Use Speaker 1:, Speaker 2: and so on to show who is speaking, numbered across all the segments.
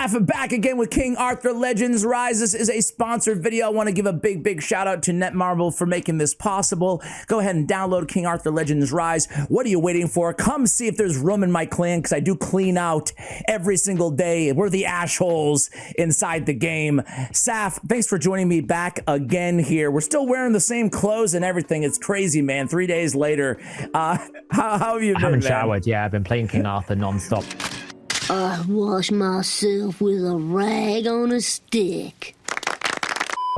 Speaker 1: Saf back again with King Arthur Legends Rise. This is a sponsored video. I want to give a big shout out to Netmarble for making this possible. Go ahead and download King Arthur Legends Rise. What are you waiting for? Come see if there's room in my clan, because I do clean out every single day. We're the ash holes inside the game. Saf, thanks for joining me back again here. We're still wearing the same clothes and everything. It's crazy, man. 3 days later. How have you been,
Speaker 2: I haven't
Speaker 1: man?
Speaker 2: showered. Yeah, I've been playing King Arthur non-stop.
Speaker 3: I wash myself with a rag on a stick.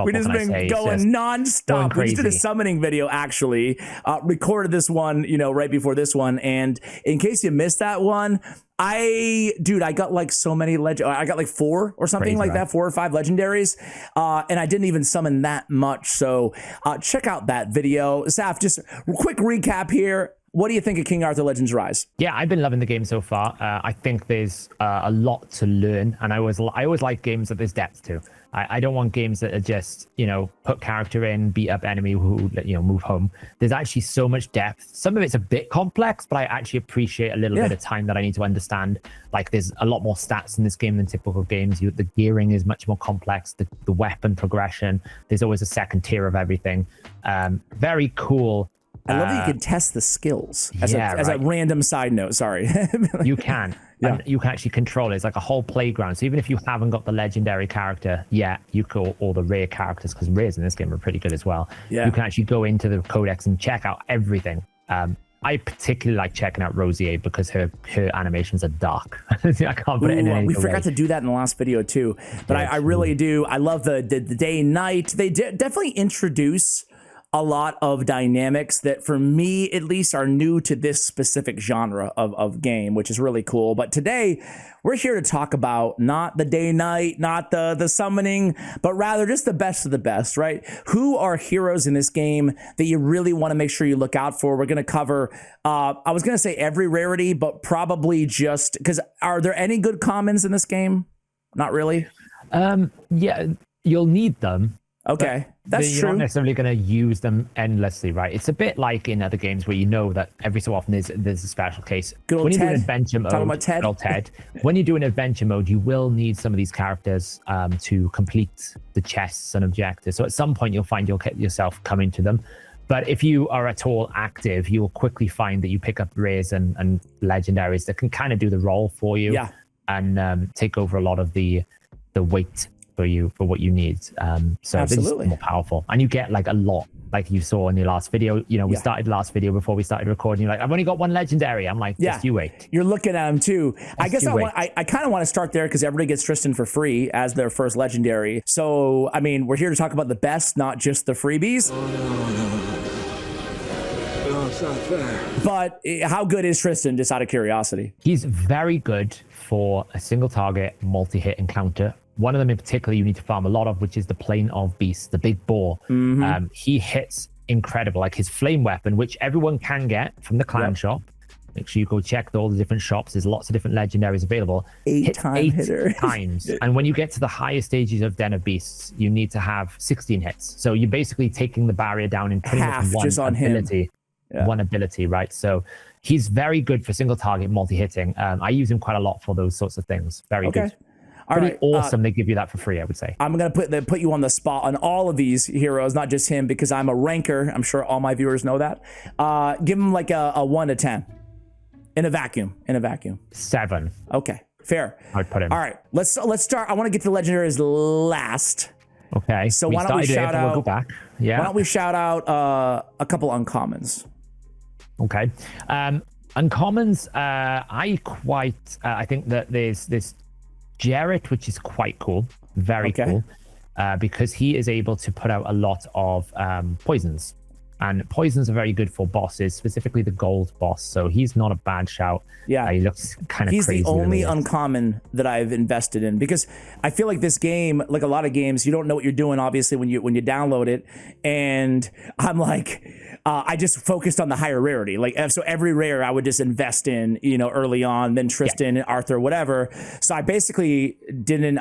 Speaker 1: We just been going non-stop. We just did a summoning video, actually. Recorded this one, right before this one. And in case you missed that one, I got like so many I got like 4 or something like that, 4 or 5 legendaries. And I didn't even summon that much. So check out that video. Saf, just a quick recap here. What do you think of King Arthur Legends Rise?
Speaker 2: Yeah, I've been loving the game so far. I think there's a lot to learn, and I always like games that there's depth to. I don't want games that are just, put character in, beat up enemy who, move home. There's actually so much depth. Some of it's a bit complex, but I actually appreciate a little bit of time that I need to understand. Like, there's a lot more stats in this game than typical games. The gearing is much more complex. The weapon progression, there's always a second tier of everything. Very cool.
Speaker 1: I love that you can test the skills as a random side note. Sorry.
Speaker 2: You can. Yeah. And you can actually control it. It's like a whole playground. So even if you haven't got the legendary character yet, you can, or the rare characters, because rares in this game are pretty good as well. Yeah. You can actually go into the codex and check out everything. I particularly like checking out Rosier because her animations are dark. I can't put it in any
Speaker 1: We forgot to do that in the last video too. But I really do. I love the day night. They definitely introduce a lot of dynamics that, for me at least, are new to this specific genre of game, which is really cool. But today we're here to talk about not the day night, not the summoning, but rather just the best of the best, right? Who are heroes in this game that you really want to make sure you look out for? We're going to cover, I was going to say every rarity, but probably just because, are there any good commons in this game? Not really.
Speaker 2: Yeah, you'll need them.
Speaker 1: Okay, that's true.
Speaker 2: You're not necessarily going to use them endlessly, right? It's a bit like in other games where that every so often there's a special case.
Speaker 1: When you do
Speaker 2: an adventure mode, when you do an adventure mode, you will need some of these characters to complete the chests and objectives. So at some point, you'll find you'll get yourself coming to them. But if you are at all active, you'll quickly find that you pick up rares and legendaries that can kind of do the role for you, and take over a lot of the weight for what you need. So
Speaker 1: absolutely,
Speaker 2: it's more powerful, and you get like a lot, like you saw in your last video. We started the last video before we started recording. You're like, I've only got 1 legendary. I'm like, just you wait.
Speaker 1: You're looking at them too. I guess I kind of want to start there because everybody gets Tristan for free as their first legendary. So I mean, we're here to talk about the best, not just the freebies. It's not fair. But how good is Tristan, just out of curiosity?
Speaker 2: He's very good for a single target multi-hit encounter. One of them in particular you need to farm a lot of, which is the Plane of Beasts, the big boar. He hits incredible. Like his flame weapon, which everyone can get from the clan shop. Make sure you go check all the different shops. There's lots of different legendaries available.
Speaker 1: 8 hitter.
Speaker 2: times. And when you get to the higher stages of Den of Beasts, you need to have 16 hits. So you're basically taking the barrier down in pretty much one ability. One ability, right? So he's very good for single target multi-hitting. I use him quite a lot for those sorts of things. Very good. Pretty awesome. They give you that for free, I would say. I'm
Speaker 1: going to put you on the spot on all of these heroes, not just him, because I'm a ranker. I'm sure all my viewers know that. Give him like a 1 to 10 in a vacuum.
Speaker 2: 7.
Speaker 1: Okay, fair.
Speaker 2: I'd put him.
Speaker 1: All right, let's start. I want to get to the legendaries last.
Speaker 2: Okay.
Speaker 1: So why don't we shout out?
Speaker 2: We'll go back. Yeah.
Speaker 1: Why don't we shout out a couple uncommons?
Speaker 2: Okay. Uncommons. I think that there's this Jarrett, which is quite cool, very cool, because he is able to put out a lot of poisons, and poisons are very good for bosses, specifically the gold boss. So he's not a bad shout. Yeah, he looks kind of crazy.
Speaker 1: He's the only uncommon that I've invested in, because I feel like this game, like a lot of games, you don't know what you're doing obviously when you download it, and I'm like, I just focused on the higher rarity. Like, so every rare I would just invest in, early on, then Tristan and Arthur, whatever. So I basically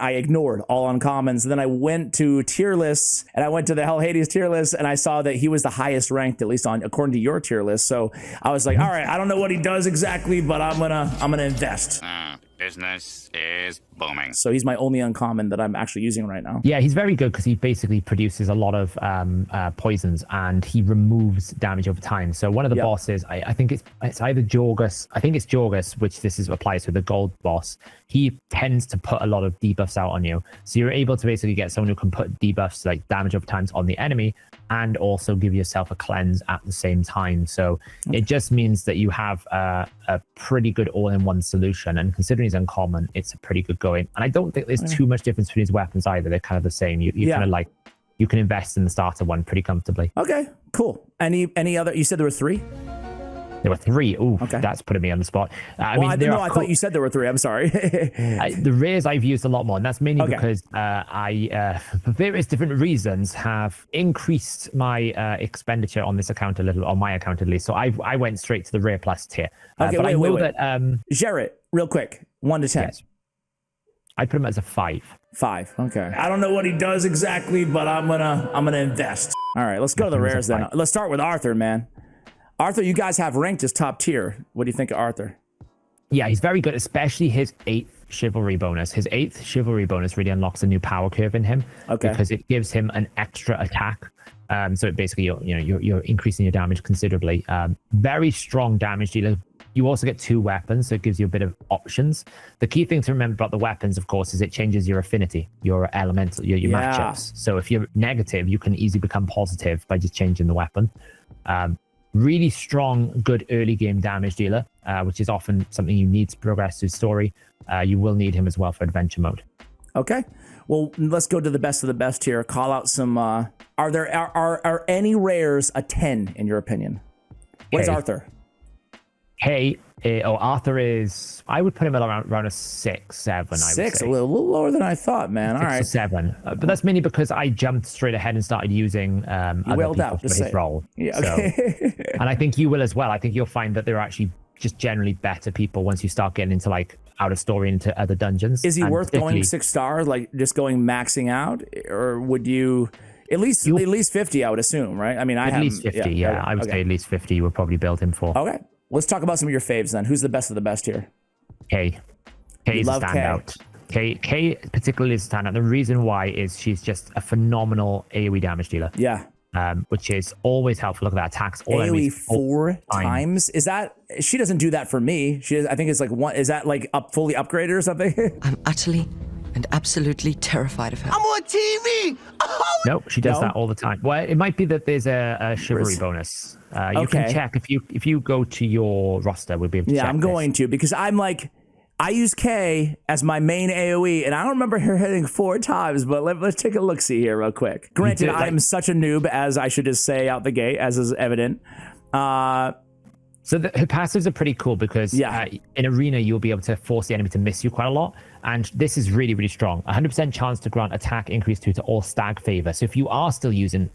Speaker 1: I ignored all uncommons. And then I went to tier lists, and I went to the Hell Hades tier list, and I saw that he was the highest ranked, at least according to your tier list. So I was like, all right, I don't know what he does exactly, but I'm gonna invest.
Speaker 4: Business is booming.
Speaker 1: So he's my only uncommon that I'm actually using right now.
Speaker 2: Yeah, he's very good because he basically produces a lot of poisons and he removes damage over time. So one of the bosses, I think it's either Jorgus. I think it's Jorgus, which this is applies to the gold boss. He tends to put a lot of debuffs out on you. So you're able to basically get someone who can put debuffs like damage over times on the enemy and also give yourself a cleanse at the same time. So it just means that you have a pretty good all-in-one solution. And considering he's uncommon, it's a pretty good going. And I don't think there's too much difference between his weapons either. They're kind of the same. You kind of like, you can invest in the starter one pretty comfortably.
Speaker 1: Okay, cool. Any other? You said there were 3?
Speaker 2: There were 3. Ooh, that's putting me on the spot. I
Speaker 1: thought you said there were 3. I'm sorry.
Speaker 2: The rares I've used a lot more, and that's mainly because I, for various different reasons, have increased my expenditure on this account a little, on my account at least. So I went straight to the rare plus tier.
Speaker 1: Okay,
Speaker 2: but
Speaker 1: wait. Jarrett, real quick, 1 to 10.
Speaker 2: Yes. I'd put him as a 5.
Speaker 1: 5. Okay. I don't know what he does exactly, but I'm gonna invest. All right, let's go to the rares then. Let's start with Arthur, man. Arthur, you guys have ranked as top tier. What do you think of Arthur?
Speaker 2: Yeah, he's very good, especially his 8th chivalry bonus. His 8th chivalry bonus really unlocks a new power curve in him because it gives him an extra attack. So it basically, you're increasing your damage considerably. Very strong damage dealer. You also get 2 weapons, so it gives you a bit of options. The key thing to remember about the weapons, of course, is it changes your affinity, your elemental, your matchups. So if you're negative, you can easily become positive by just changing the weapon. Really strong, good early game damage dealer, which is often something you need to progress through story. You will need him as well for adventure mode.
Speaker 1: Okay. Well, let's go to the best of the best here. Call out some. Are any rares a 10 in your opinion? What is Arthur?
Speaker 2: Arthur is. I would put him at around a 6, 7.
Speaker 1: 6, a little lower than I thought, man. All right,
Speaker 2: 6 or 7, but that's mainly because I jumped straight ahead and started using other people for his role.
Speaker 1: Yeah, okay.
Speaker 2: So, and I think you will as well. I think you'll find that they're actually just generally better people once you start getting into like out of story into other dungeons.
Speaker 1: Is he worth going 6 stars, like just going maxing out, or would you? At least 50, I would assume, right? I mean,
Speaker 2: at least 50. Yeah, I would say at least 50. You would probably build him for.
Speaker 1: Okay. Let's talk about some of your faves then. Who's the best of the best here?
Speaker 2: Kay is a standout. Kay particularly is a standout. The reason why is she's just a phenomenal AoE damage dealer.
Speaker 1: Yeah.
Speaker 2: Which is always helpful. Look at that, attacks all
Speaker 1: AoE 4 times. Is that, she doesn't do that for me. I think it's like one. Is that like fully upgraded or something?
Speaker 5: I'm utterly and absolutely terrified of her.
Speaker 6: I'm on TV. Oh!
Speaker 2: No, she does that all the time. Well, it might be that there's a chivalry bonus. You can check if you go to your roster. We'll be able to check
Speaker 1: I'm going to, because I'm like, I use K as my main AoE, and I don't remember her hitting 4 times, but let's take a look-see here real quick. Granted, I'm such a noob, as I should just say out the gate, as is evident.
Speaker 2: So her passives are pretty cool because in Arena, you'll be able to force the enemy to miss you quite a lot. And this is really, really strong. 100% chance to grant attack increase 2 to all stag favor. So if you are still using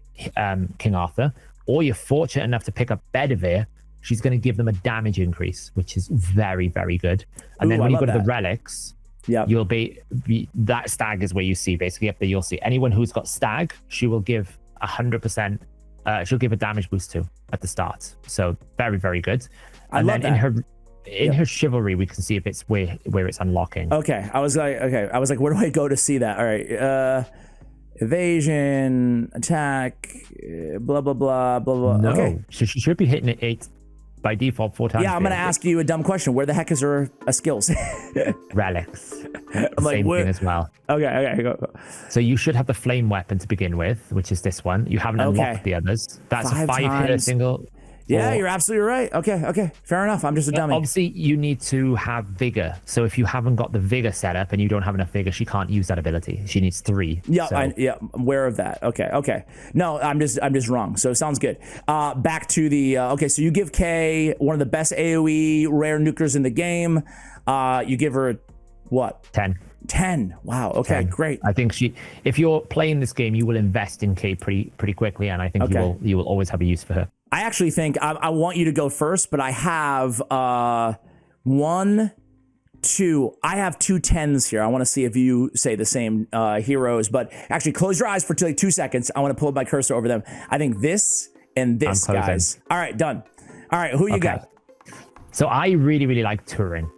Speaker 2: King Arthur, or you're fortunate enough to pick up Bedivere, she's going to give them a damage increase, which is very, very good. And then when you go to the relics, you'll be that stag is where you see basically up there. You'll see anyone who's got stag, she will give 100%. She'll give a damage boost to at the start. So very, very good. And then in her chivalry, we can see if it's where it's unlocking.
Speaker 1: Okay. I was like, where do I go to see that? All right. Evasion, attack, blah, blah, blah, blah, blah.
Speaker 2: No.
Speaker 1: Okay.
Speaker 2: So she should be hitting it 8 by default 4 times.
Speaker 1: Yeah, I'm going to ask you a dumb question. Where the heck is her skills?
Speaker 2: Relics.
Speaker 1: I'm like,
Speaker 2: Same thing as well.
Speaker 1: Okay, go.
Speaker 2: So you should have the flame weapon to begin with, which is this one. You haven't unlocked the others. That's
Speaker 1: 5
Speaker 2: a 5-hitter single.
Speaker 1: Yeah, you're absolutely right. Okay. Fair enough. I'm just a dummy.
Speaker 2: Obviously, you need to have vigor. So if you haven't got the vigor set up and you don't have enough vigor, she can't use that ability. She needs 3.
Speaker 1: Yeah, I'm aware of that. Okay. No, I'm just wrong. So sounds good. Back to the okay. So you give Kay one of the best AoE rare nukers in the game. You give her what?
Speaker 2: 10.
Speaker 1: 10. Wow. Okay. 10. Great.
Speaker 2: I think if you're playing this game, you will invest in Kay pretty quickly, and I think you will always have a use for her.
Speaker 1: I actually think I want you to go first, but I have 1, 2. I have 2 10s here. I want to see if you say the same heroes, but actually close your eyes for like 2 seconds. I want to pull my cursor over them. I think this and this, guys. All right, done. All right, who you got?
Speaker 2: So I really, really like Turin.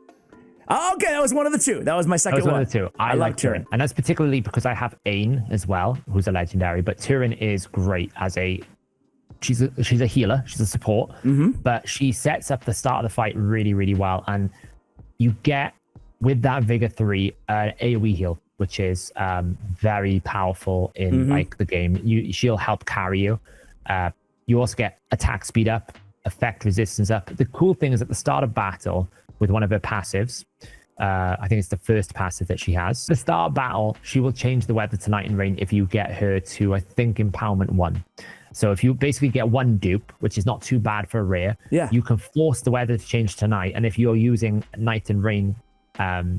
Speaker 1: Oh, okay, that was one of the two. That was my
Speaker 2: That
Speaker 1: second
Speaker 2: was one of the two. I like
Speaker 1: Turin.
Speaker 2: Turin. And that's particularly because I have Ain as well, who's a legendary. But Turin is great as a... She's a healer. She's a support. But she sets up the start of the fight really, really well. And you get, with that Vigor 3, AoE heal, which is very powerful in like the game. She'll help carry you. You also get attack speed up, effect resistance up. The cool thing is at the start of battle, with one of her passives, I think it's the first passive that she has. The start of battle, she will change the weather to night and rain if you get her to, I think, empowerment 1. So if you basically get one dupe, which is not too bad for a rare, you can force the weather to change to night. And if you're using night and rain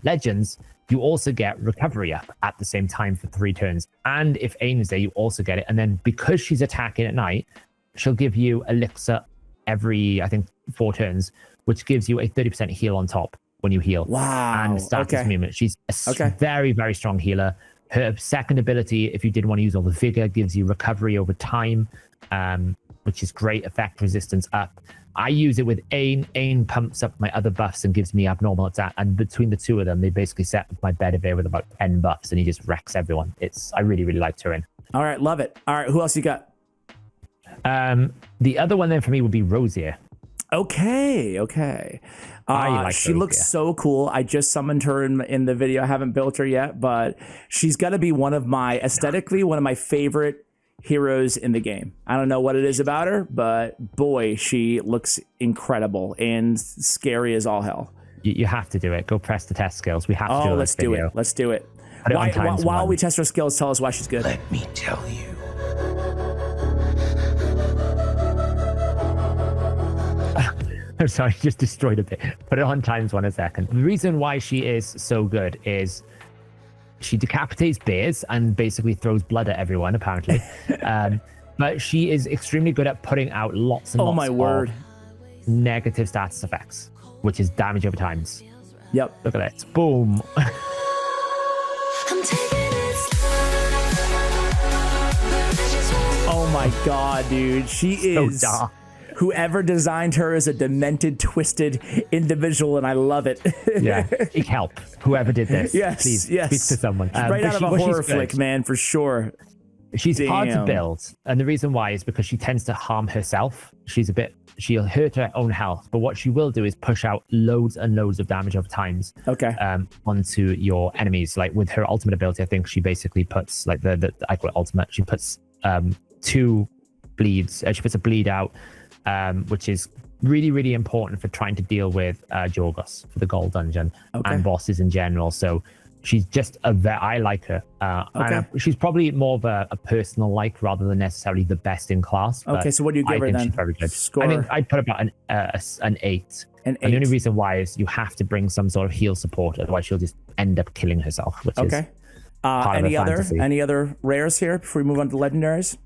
Speaker 2: legends, you also get recovery up at the same time for 3 turns. And if Ain is there, you also get it. And then because she's attacking at night, she'll give you elixir every, I think, 4 turns, which gives you a 30% heal on top when you heal.
Speaker 1: Wow.
Speaker 2: And status movement. She's a very, very strong healer. Her second ability, if you didn't want to use all the vigor, gives you recovery over time, which is great. Effect resistance up. I use it with Ain. Ain pumps up my other buffs and gives me abnormal attack. And between the two of them, they basically set up my Bedivere with about 10 buffs, and he just wrecks everyone. I really, really like Turin.
Speaker 1: All right, love it. All right, who else you got?
Speaker 2: The other one then for me would be Rosier.
Speaker 1: Okay. She looks so cool. I just summoned her in the video. I haven't built her yet, but she's got to be one of my favorite heroes in the game. I don't know what it is about her, but boy, she looks incredible and scary as all hell.
Speaker 2: You have to do it. Go press the test skills. We have to do
Speaker 1: let's do it. Let's do it. While we test her skills, tell us why she's good.
Speaker 6: Let me tell you.
Speaker 2: I'm sorry, just destroyed a bit. Put it on ×1 a second. The reason why she is so good is she decapitates bears and basically throws blood at everyone, apparently. But she is extremely good at putting out lots and lots of negative status effects, which is damage over times.
Speaker 1: Yep.
Speaker 2: Look at that. Boom.
Speaker 1: Oh my god, dude. She is...
Speaker 2: So dark.
Speaker 1: Whoever designed her is a demented, twisted individual, and I love it.
Speaker 2: Yeah, seek help. Whoever did this,
Speaker 1: yes,
Speaker 2: please speak to someone.
Speaker 1: Right out of a horror flick, man, for sure.
Speaker 2: She's hard to build, and the reason why is because she tends to harm herself. She'll hurt her own health, but what she will do is push out loads and loads of damage over times.
Speaker 1: Okay.
Speaker 2: Onto your enemies. Like with her ultimate ability, I think she basically puts like the I call it ultimate. She puts 2 bleeds. She puts a bleed out. Which is really, really important for trying to deal with Jorgos for the gold dungeon and bosses in general. So she's just I like her. And she's probably more of a personal like rather than necessarily the best in class.
Speaker 1: Okay, so what do you give her then?
Speaker 2: She's very good.
Speaker 1: Score.
Speaker 2: I think I'd put about an 8.
Speaker 1: And
Speaker 2: the only reason why is you have to bring some sort of heal support, otherwise she'll just end up killing herself. Which is part of
Speaker 1: any other rares here before we move on to legendaries?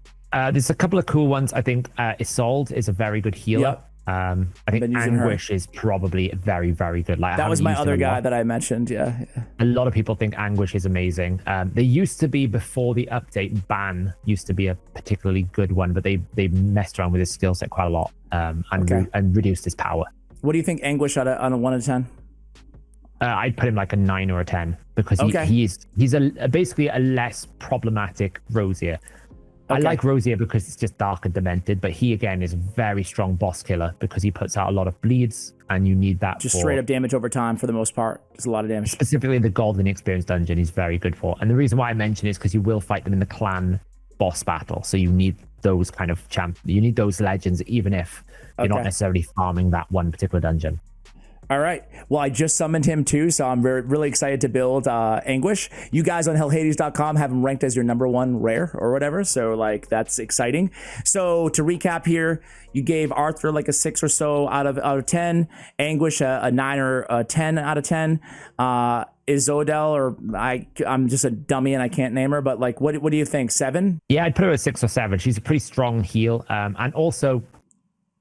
Speaker 2: There's a couple of cool ones. I think Isolde is a very good healer.
Speaker 1: Yep.
Speaker 2: I think Anguish is probably very, very good. Like
Speaker 1: that was my other guy that I mentioned. Yeah.
Speaker 2: A lot of people think Anguish is amazing. They used to be, before the update, Ban used to be a particularly good one, but they messed around with his skill set quite a lot and reduced his power.
Speaker 1: What do you think Anguish on a 1 to 10?
Speaker 2: I'd put him like a 9 or a 10 because he's basically a less problematic Rosier. I like Rosier because it's just dark and demented, but he again is a very strong boss killer because he puts out a lot of bleeds and you need that.
Speaker 1: Just straight up damage over time for the most part. There's a lot of damage.
Speaker 2: Specifically the Golden Experience dungeon he's very good for. And the reason why I mention is because you will fight them in the clan boss battle. So you need those kind of you need those legends even if you're not necessarily farming that one particular dungeon.
Speaker 1: All right. Well, I just summoned him too, so I'm really excited to build Anguish. You guys on hellhades.com have him ranked as your #1 rare or whatever, so like that's exciting. So to recap here, you gave Arthur like a 6 or so out of 10, Anguish a 9 or a 10 out of 10. Isodel, or I'm just a dummy and I can't name her, but like what do you think? 7?
Speaker 2: Yeah, I'd put her at 6 or 7. She's a pretty strong heal, and also.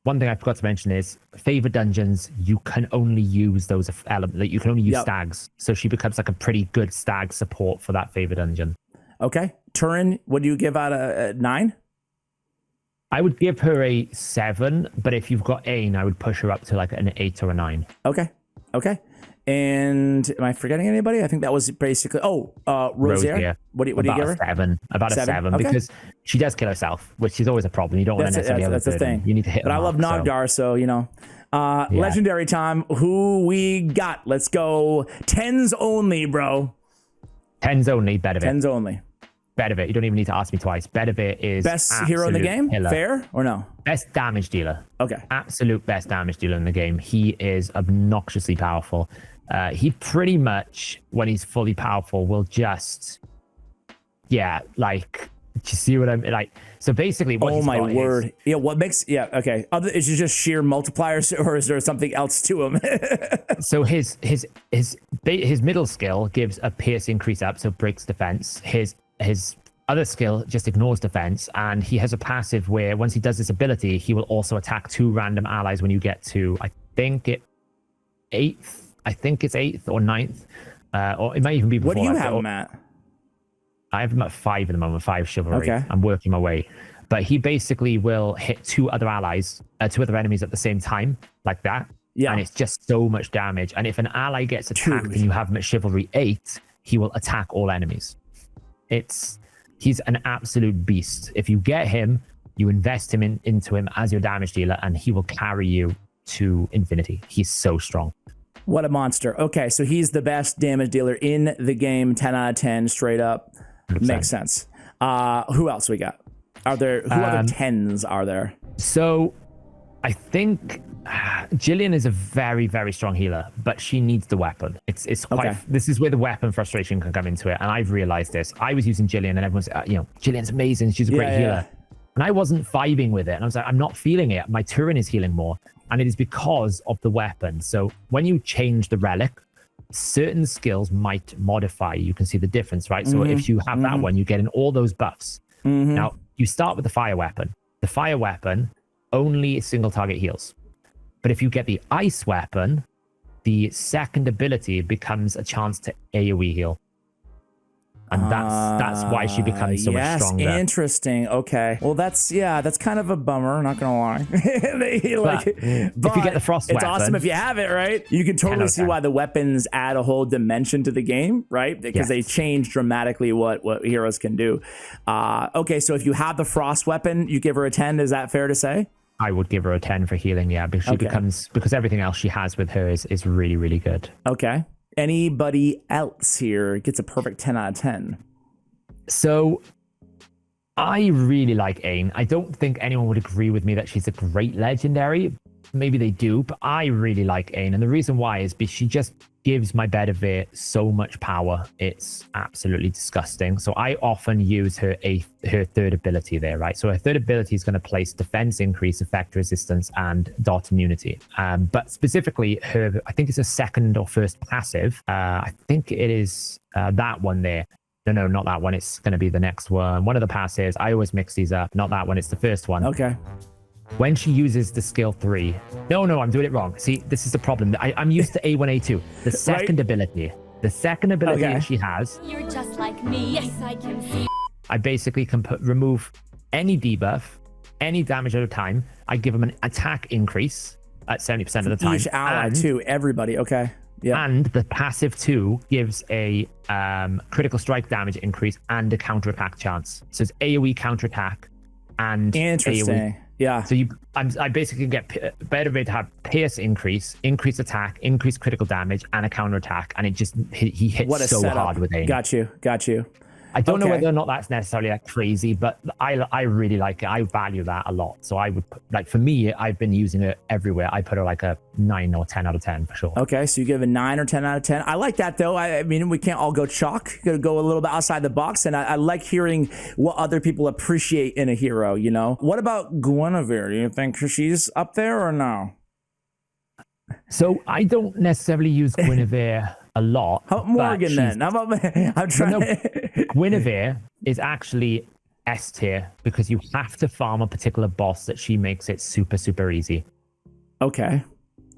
Speaker 2: One thing I forgot to mention is favorite dungeons, you can only use those elements. Like you can only use stags. So she becomes like a pretty good stag support for that favorite dungeon. Okay.
Speaker 1: Turin, what do you give out a 9?
Speaker 2: I would give her a 7, but if you've got Ain, I would push her up to like an 8 or a 9.
Speaker 1: Okay. And am I forgetting anybody? I think that was basically. Oh, Rosier. What do you give her?
Speaker 2: About a 7
Speaker 1: Okay.
Speaker 2: because she does kill herself, which is always a problem. You don't want to necessarily have
Speaker 1: that's the thing.
Speaker 2: You need to hit.
Speaker 1: But I love Nogdar, so you know. Legendary time. Who we got? Let's go. 10s only, bro.
Speaker 2: 10s only. Bedivere.
Speaker 1: 10s only.
Speaker 2: Bedivere. You don't even need to ask me twice. Bedivere is
Speaker 1: best hero in the game.
Speaker 2: Killer.
Speaker 1: Fair or no?
Speaker 2: Best damage dealer.
Speaker 1: Okay.
Speaker 2: Absolute best damage dealer in the game. He is obnoxiously powerful. He pretty much, when he's fully powerful, will just, like, do you see what I'm like? So basically, what he's got
Speaker 1: word.
Speaker 2: is,
Speaker 1: Yeah, what makes okay. Is it just sheer multipliers, or is there something else to him?
Speaker 2: so his middle skill gives a pierce increase up, so breaks defense. His other skill just ignores defense, and he has a passive where once he does this ability, he will also attack 2 random allies when you get to I think it's 8th or 9th, or it might even be before.
Speaker 1: What do you have him at?
Speaker 2: I have him at 5 at the moment, 5 chivalry.
Speaker 1: Okay.
Speaker 2: I'm working my way. But he basically will hit 2 other enemies at the same time, like that.
Speaker 1: Yeah.
Speaker 2: And it's just so much damage. And if an ally gets attacked and you have him at chivalry 8, he will attack all enemies. He's an absolute beast. If you get him, you invest him into him as your damage dealer, and he will carry you to infinity. He's so strong.
Speaker 1: What a monster. Okay, so he's the best damage dealer in the game. 10 out of 10, straight up.
Speaker 2: 100%.
Speaker 1: Makes sense. Who else we got? Who other 10s are there?
Speaker 2: So I think Jillian is a very, very strong healer, but she needs the weapon. It's quite.
Speaker 1: Okay.
Speaker 2: This is where the weapon frustration can come into it, and I've realized this. I was using Jillian, and everyone's, Jillian's amazing. She's a great healer, and I wasn't vibing with it. And I was like, I'm not feeling it. My Turin is healing more, and it is because of the weapon. So when you change the relic, certain skills might modify. You can see the difference, right? So if you have that one, you get in all those buffs. Now you start with the fire weapon. The fire weapon only single target heals. But if you get the ice weapon, the second ability becomes a chance to AoE heal. And that's why she becomes so much stronger.
Speaker 1: Interesting. Okay. Well, that's kind of a bummer, not gonna lie. If
Speaker 2: you get the frost
Speaker 1: it's
Speaker 2: weapon,
Speaker 1: awesome if you have it, right? You can totally see why the weapons add a whole dimension to the game, right? Because they change dramatically what heroes can do. Okay, so if you have the frost weapon, you give her a 10. Is that fair to say?
Speaker 2: I would give her a 10 for healing, because because everything else she has with her is really, really good.
Speaker 1: Okay. Anybody else here gets a perfect 10 out of 10?
Speaker 2: So I really like Ain. I don't think anyone would agree with me that she's a great legendary. Maybe they do, but I really like Ain. And the reason why is because she just gives my Bedivere so much power. It's absolutely disgusting. So I often use her third ability there, right? So her third ability is going to place defense increase, effect resistance, and dot immunity. But specifically her, I think it's a second or first passive. I think it is that one there. No, not that one. It's going to be the next one. One of the passives. I always mix these up. Not that one. It's the first one.
Speaker 1: Okay.
Speaker 2: When she uses the skill 3. No, I'm doing it wrong. See, this is the problem. I'm used to A1, A2. The second ability. The second ability that she has.
Speaker 7: You're just like me. Yes, I can see.
Speaker 2: I basically can remove any debuff, any damage at a time. I give them an attack increase at 70% of the time.
Speaker 1: Each ally too. Everybody. Okay. Yeah.
Speaker 2: And the passive 2 gives a critical strike damage increase and a counterattack chance. So it's AoE counterattack and
Speaker 1: interesting.
Speaker 2: AoE.
Speaker 1: Yeah.
Speaker 2: So I basically get Bedivere to have pierce increase attack, increase critical damage, and a counterattack, and it just he hits so hard with Ain.
Speaker 1: Got you.
Speaker 2: I don't know whether or not that's necessarily like crazy, but I really like it. I value that a lot. So I would put, like, for me, I've been using it everywhere. I put her like a 9 or 10 out of 10 for sure.
Speaker 1: Okay, so you give a 9 or 10 out of 10. I like that though. I mean, we can't all go chalk. Gotta go a little bit outside the box, and I like hearing what other people appreciate in a hero. You know, what about Guinevere? Do you think she's up there or no?
Speaker 2: So I don't necessarily use Guinevere a lot.
Speaker 1: How about Morgan then? How about I'm trying.
Speaker 2: No, Guinevere is actually S tier because you have to farm a particular boss that she makes it super, super easy.
Speaker 1: Okay.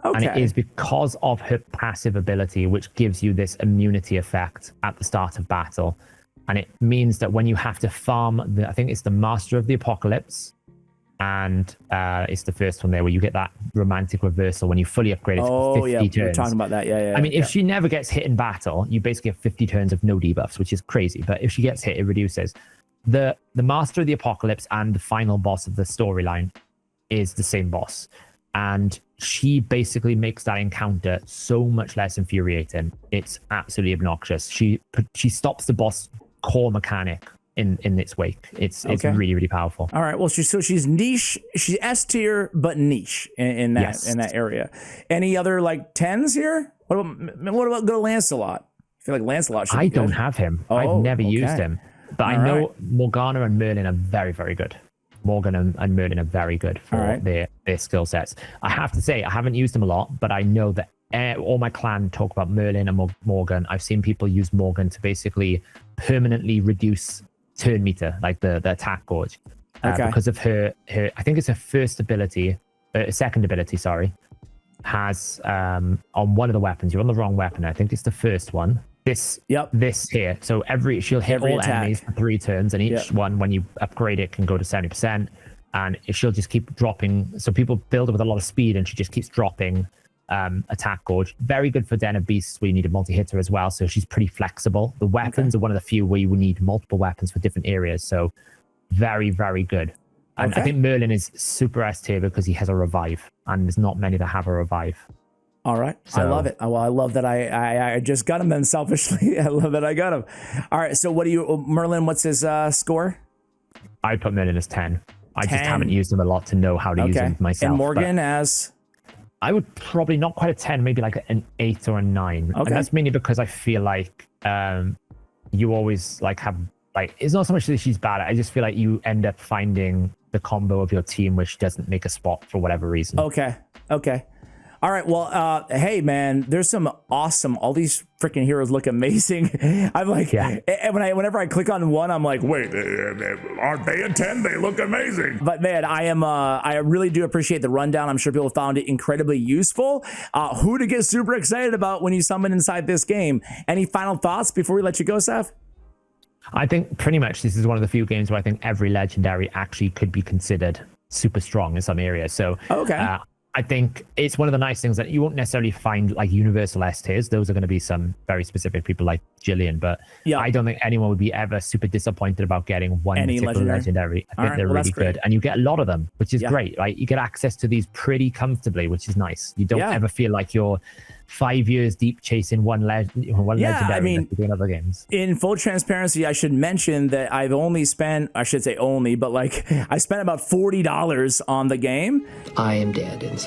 Speaker 2: And it is because of her passive ability, which gives you this immunity effect at the start of battle. And it means that when you have to farm, I think it's the Master of the Apocalypse, and it's the first one there where you get that romantic reversal when you fully upgrade it to 50
Speaker 1: yeah,
Speaker 2: turns.
Speaker 1: we were talking about that. Yeah.
Speaker 2: I mean, if she never gets hit in battle, you basically have 50 turns of no debuffs, which is crazy. But if she gets hit, it reduces. The Master of the Apocalypse and the final boss of the storyline is the same boss. And she basically makes that encounter so much less infuriating. It's absolutely obnoxious. She stops the boss core mechanic in its wake. It's really, really powerful.
Speaker 1: All right. Well, she's niche. She's S tier, but niche in that area. Any other like 10s here? What about good Lancelot? I feel like Lancelot should be good.
Speaker 2: don't have him. I've never used him. But I know Morgana and Merlin are very, very good. Morgan and Merlin are very good for their skill sets. I have to say, I haven't used them a lot, but I know that all my clan talk about Merlin and Morgan. I've seen people use Morgan to basically permanently reduce turn meter, like the attack gauge, because of her. I think it's her first ability, second ability, sorry, has on one of the weapons. You're on the wrong weapon. I think it's the first one. This here. So she'll hit all enemies for 3 turns, and each one, when you upgrade it, can go to 70%, and she'll just keep dropping. So people build it with a lot of speed, and she just keeps dropping attack gauge. Very good for Den of Beasts where you need a multi-hitter as well. So she's pretty flexible. The weapons are one of the few where you will need multiple weapons for different areas. So very, very good. And I think Merlin is super S tier because he has a revive, and there's not many that have a revive.
Speaker 1: All right. So, I love it. Well, I love that I just got him then selfishly. I love that I got him. All right. So what do you, Merlin, what's his score?
Speaker 2: I'd put Merlin as 10. I just haven't used him a lot to know how to use him myself.
Speaker 1: And Morgan as?
Speaker 2: I would probably not quite a 10, maybe like an 8 or a 9. Okay. And that's mainly because I feel like you always like have, like, it's not so much that she's bad. I just feel like you end up finding the combo of your team which doesn't make a spot for whatever reason.
Speaker 1: Okay. All right. Well, hey, man, there's some awesome. All these freaking heroes look amazing. I'm like, whenever I click on one, I'm like, wait, aren't they a 10? They look amazing. But man, I really do appreciate the rundown. I'm sure people found it incredibly useful. Who to get super excited about when you summon inside this game? Any final thoughts before we let you go, Seth?
Speaker 2: I think pretty much this is one of the few games where I think every legendary actually could be considered super strong in some areas. So, I think it's one of the nice things that you won't necessarily find like universal S tiers. Those are going to be some very specific people like Jillian, but I don't think anyone would be ever super disappointed about getting one particular legendary. I think they're really good. And you get a lot of them, which is great, right? You get access to these pretty comfortably, which is nice. You don't ever feel like you're 5 years deep chasing one legendary
Speaker 1: I mean,
Speaker 2: in other games.
Speaker 1: In full transparency, I should mention that I've only spent, I should say only, but like I spent about $40 on the game.
Speaker 6: I am dead inside.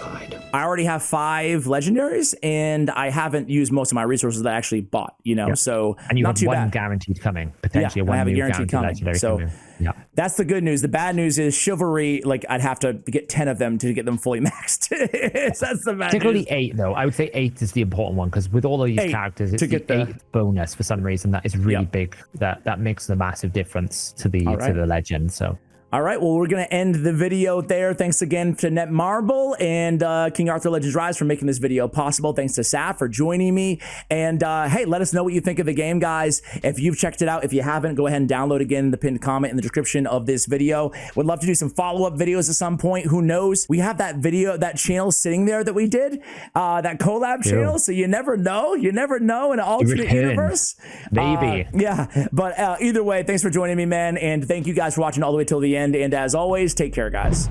Speaker 1: I already have 5 legendaries, and I haven't used most of my resources that I actually bought, so
Speaker 2: and you
Speaker 1: not
Speaker 2: have
Speaker 1: too
Speaker 2: one
Speaker 1: bad.
Speaker 2: guaranteed coming, potentially
Speaker 1: I have a guaranteed coming.
Speaker 2: Legendary
Speaker 1: so
Speaker 2: coming. Yeah.
Speaker 1: That's the good news. The bad news is Chivalry, like I'd have to get 10 of them to get them fully maxed. That's the bad
Speaker 2: Particularly
Speaker 1: news.
Speaker 2: 8 though. I would say 8 is the important one because with all of these characters, it's the 8th bonus for some reason that is really big. That makes a massive difference to the legend. So.
Speaker 1: All right, well, we're going to end the video there. Thanks again to Netmarble and King Arthur Legends Rise for making this video possible. Thanks to Saf for joining me. And hey, let us know what you think of the game, guys. If you've checked it out, if you haven't, go ahead and download again the pinned comment in the description of this video. Would love to do some follow-up videos at some point. Who knows? We have that video, that channel sitting there that we did, that collab channel. So you never know. You never know in an alternate universe.
Speaker 2: Maybe.
Speaker 1: But either way, thanks for joining me, man. And thank you guys for watching all the way till the end. And as always, take care, guys.